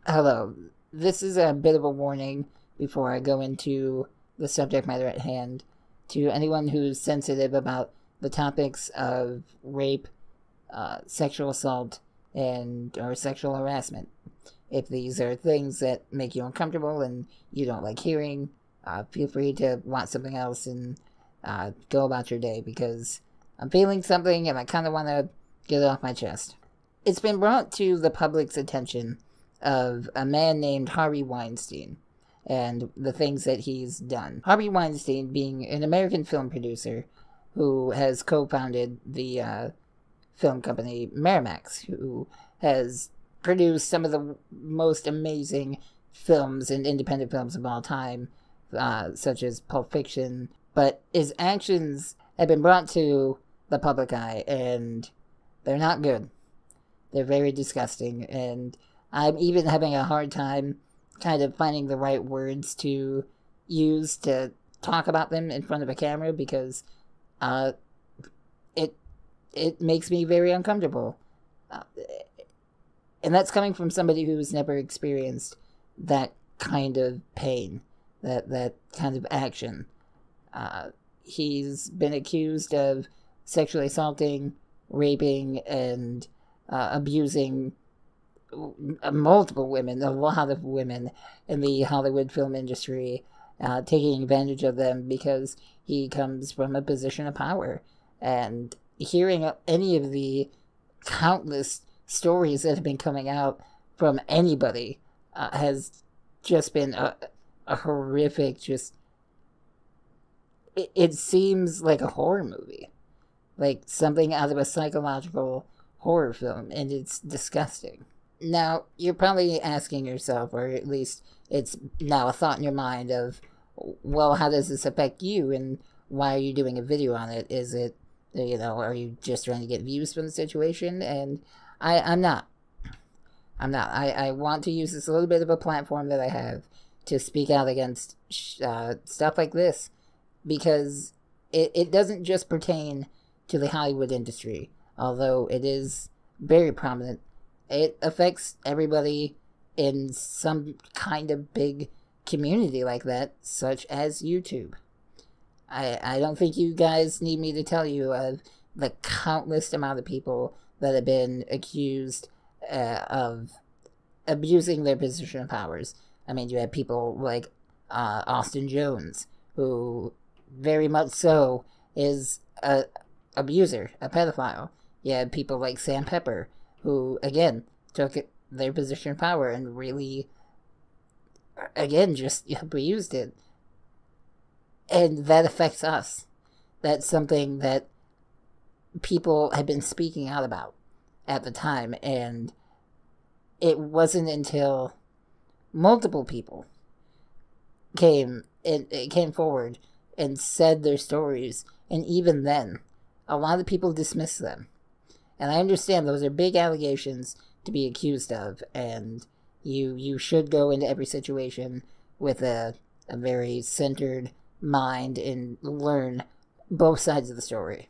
Hello. This is a bit of a warning before I go into the subject matter at hand to anyone who's sensitive about the topics of rape, sexual assault, and or sexual harassment. If these are things that make you uncomfortable and you don't like hearing, feel free to watch something else and go about your day because I'm feeling something and I kind of want to get it off my chest. It's been brought to the public's attention of a man named Harvey Weinstein and the things that he's done. Harvey Weinstein being an American film producer who has co-founded the film company Miramax, who has produced some of the most amazing films and independent films of all time, such as Pulp Fiction. But his actions have been brought to the public eye, and they're not good. They're very disgusting, and I'm even having a hard time kind of finding the right words to use to talk about them in front of a camera because it it makes me very uncomfortable. Uh, and that's coming from somebody who's never experienced that kind of pain, that kind of action. He's been accused of sexually assaulting, raping, and abusing multiple women, a lot of women in the Hollywood film industry, taking advantage of them because he comes from a position of power. And hearing any of the countless stories that have been coming out from anybody has just been a horrific, just it seems like a horror movie, like something out of a psychological horror film, and it's disgusting. Now, you're probably asking yourself, or at least it's now a thought in your mind of, well, how does this affect you, and why are you doing a video on it? Is it, are you just trying to get views from the situation? And I'm not. I'm not. I want to use this little bit of a platform that I have to speak out against stuff like this, because it doesn't just pertain to the Hollywood industry, although it is very prominent. It affects everybody in some kind of big community like that, such as YouTube. I don't think you guys need me to tell you of the countless amount of people that have been accused of abusing their position of powers. I mean, you have people like Austin Jones, who very much so is a abuser, a pedophile. You have people like Sam Pepper, who, again, took their position of power and really, again, just abused it. And that affects us. That's something that people had been speaking out about at the time, and it wasn't until multiple people came forward and said their stories, and even then, a lot of people dismissed them. And I understand those are big allegations to be accused of, and you should go into every situation with a very centered mind and learn both sides of the story.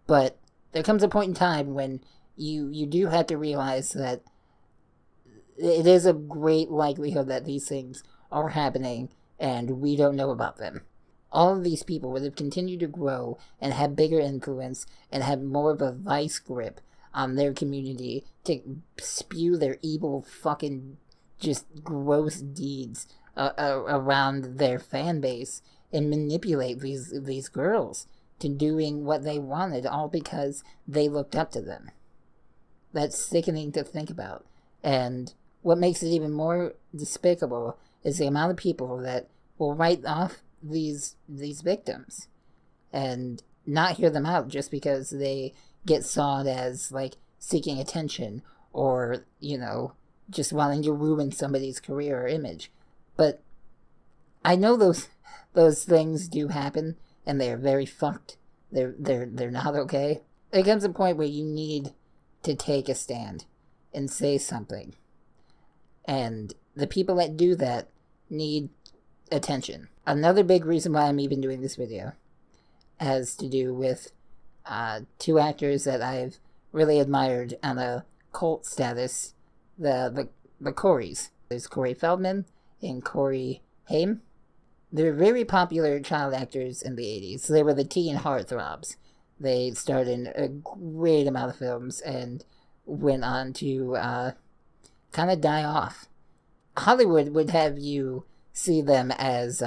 But there comes a point in time when you do have to realize that it is a great likelihood that these things are happening and we don't know about them. All of these people would have continued to grow and have bigger influence and have more of a vice grip on their community to spew their evil fucking just gross deeds around their fan base and manipulate these girls to doing what they wanted, all because they looked up to them. That's sickening to think about. And what makes it even more despicable is the amount of people that will write off these victims and not hear them out just because they get sawed as like seeking attention or just wanting to ruin somebody's career or image. But I know those things do happen, and they are very fucked. They're not okay. There comes a point where you need to take a stand and say something, and the people that do that need attention. Another big reason why I'm even doing this video has to do with two actors that I've really admired on a cult status. The the Coreys. There's Corey Feldman and Corey Haim. They're very popular child actors in the 80s. They were the teen heartthrobs. They starred in a great amount of films and went on to kind of die off. Hollywood would have you see them as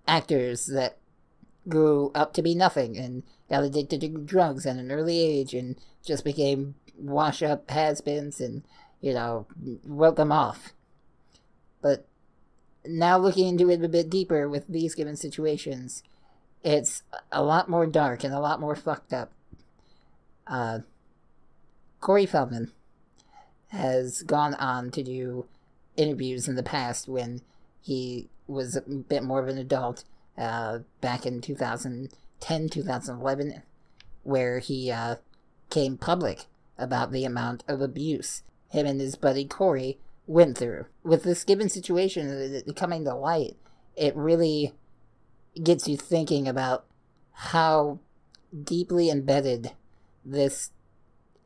actors that grew up to be nothing and got addicted to drugs at an early age and just became wash-up has-beens and, wrote them off. But now looking into it a bit deeper with these given situations, it's a lot more dark and a lot more fucked up. Corey Feldman has gone on to do interviews in the past when he was a bit more of an adult, back in 2010, 2011, where he came public about the amount of abuse him and his buddy Corey went through. With this given situation coming to light, it really gets you thinking about how deeply embedded this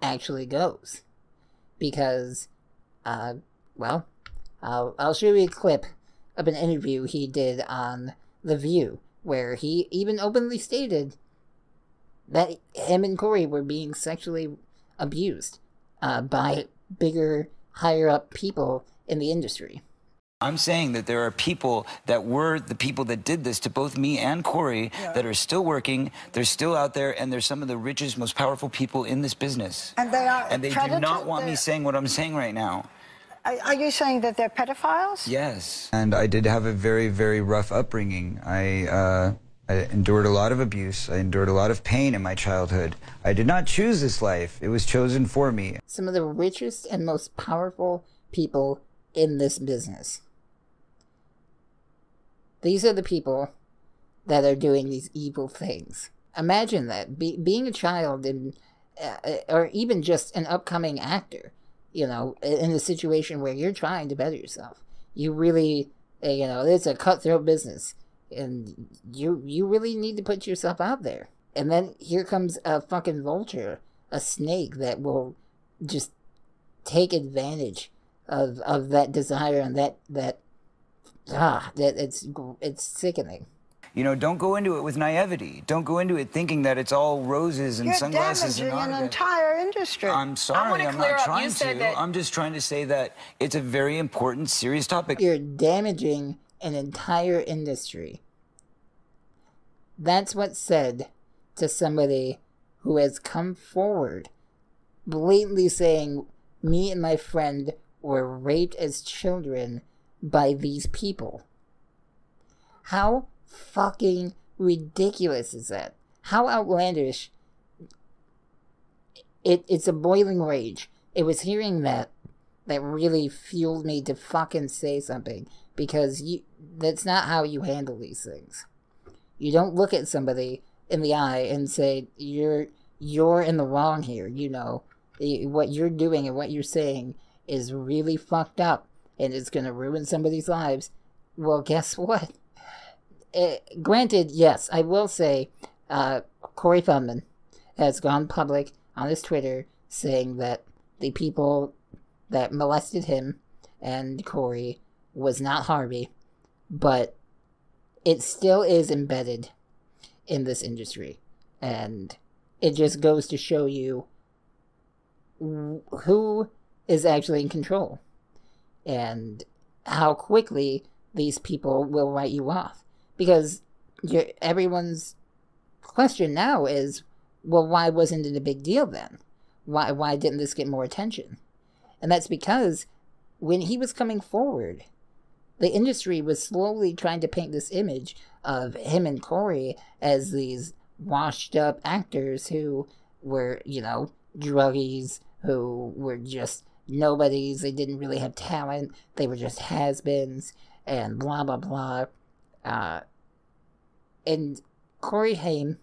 actually goes. Because, I'll show you a clip of an interview he did on The View, where he even openly stated that him and Corey were being sexually abused by bigger, higher-up people in the industry. I'm saying that there are people that were the people that did this to both me and Corey that are still working, they're still out there, and they're some of the richest, most powerful people in this business. And they are And they do not want me saying what I'm saying right now. Are you saying that they're pedophiles? Yes. And I did have a very, very rough upbringing. I endured a lot of abuse. I endured a lot of pain in my childhood. I did not choose this life. It was chosen for me. Some of the richest and most powerful people in this business. These are the people that are doing these evil things. Imagine that. Being a child or even just an upcoming actor, in a situation where you're trying to better yourself. You really, it's a cutthroat business. And you really need to put yourself out there. And then here comes a fucking vulture, a snake that will just take advantage of that desire and that it's sickening. Don't go into it with naivety. Don't go into it thinking that it's all roses and sunglasses. You're damaging an entire industry. I'm sorry, I'm not trying to. I'm just trying to say that it's a very important, serious topic. You're damaging an entire industry. That's what's said to somebody who has come forward blatantly saying, me and my friend were raped as children by these people. How fucking ridiculous is that? How outlandish. It's a boiling rage. It was hearing that really fueled me to fucking say something, because that's not how you handle these things. You don't look at somebody in the eye and say, you're in the wrong here. What you're doing and what you're saying is really fucked up and it's going to ruin somebody's lives. Well, guess what? Granted, yes, I will say, Corey Feldman has gone public on his Twitter saying that the people that molested him and Corey was not Harvey, but it still is embedded in this industry. And it just goes to show you who is actually in control and how quickly these people will write you off. Because everyone's question now is, well, why wasn't it a big deal then? Why didn't this get more attention? And that's because when he was coming forward, the industry was slowly trying to paint this image of him and Corey as these washed up actors who were, druggies, who were just nobodies. They didn't really have talent. They were just has-beens and blah, blah, blah. And Corey Haim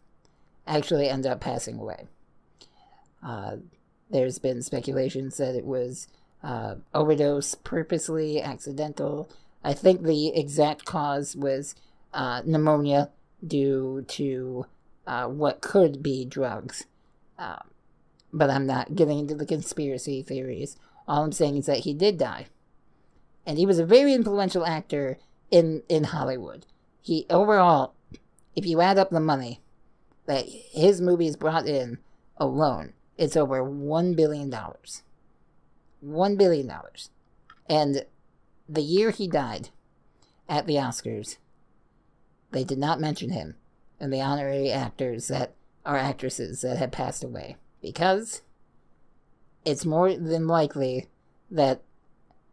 actually ended up passing away. There's been speculations that it was overdose, purposely, accidental. I think the exact cause was pneumonia due to what could be drugs. But I'm not getting into the conspiracy theories. All I'm saying is that he did die. And he was a very influential actor in Hollywood. He, overall, if you add up the money that his movies brought in alone, it's over $1 billion. $1 billion. And the year he died at the Oscars, they did not mention him and the honorary actors that are actresses that had passed away. Because it's more than likely that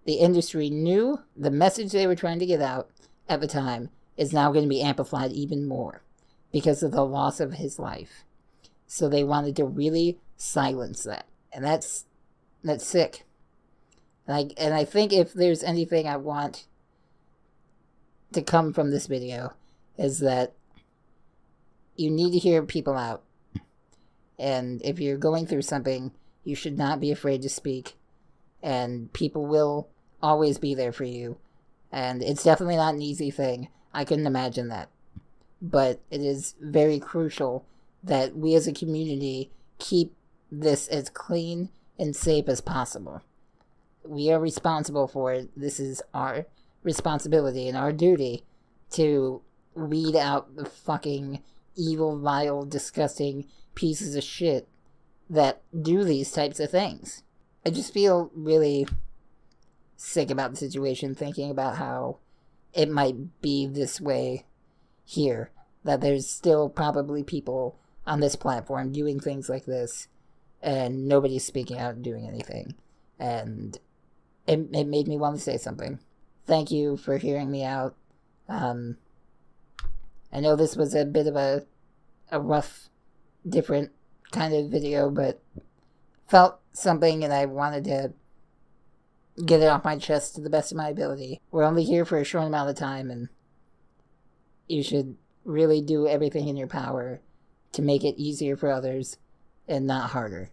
the industry knew the message they were trying to get out at the time is now going to be amplified even more because of the loss of his life. So they wanted to really silence that. And that's sick. And I think if there's anything I want to come from this video is that you need to hear people out. And if you're going through something, you should not be afraid to speak. And people will always be there for you. And it's definitely not an easy thing. I couldn't imagine that. But it is very crucial that we as a community keep this as clean and safe as possible. We are responsible for it. This is our responsibility and our duty to weed out the fucking evil, vile, disgusting pieces of shit that do these types of things. I just feel really sick about the situation, thinking about how it might be this way here. That there's still probably people on this platform doing things like this, and nobody's speaking out and doing anything. And it made me want to say something. Thank you for hearing me out. I know this was a bit of a rough, different kind of video, but felt something and I wanted to get it off my chest to the best of my ability. We're only here for a short amount of time, and you should really do everything in your power to make it easier for others and not harder.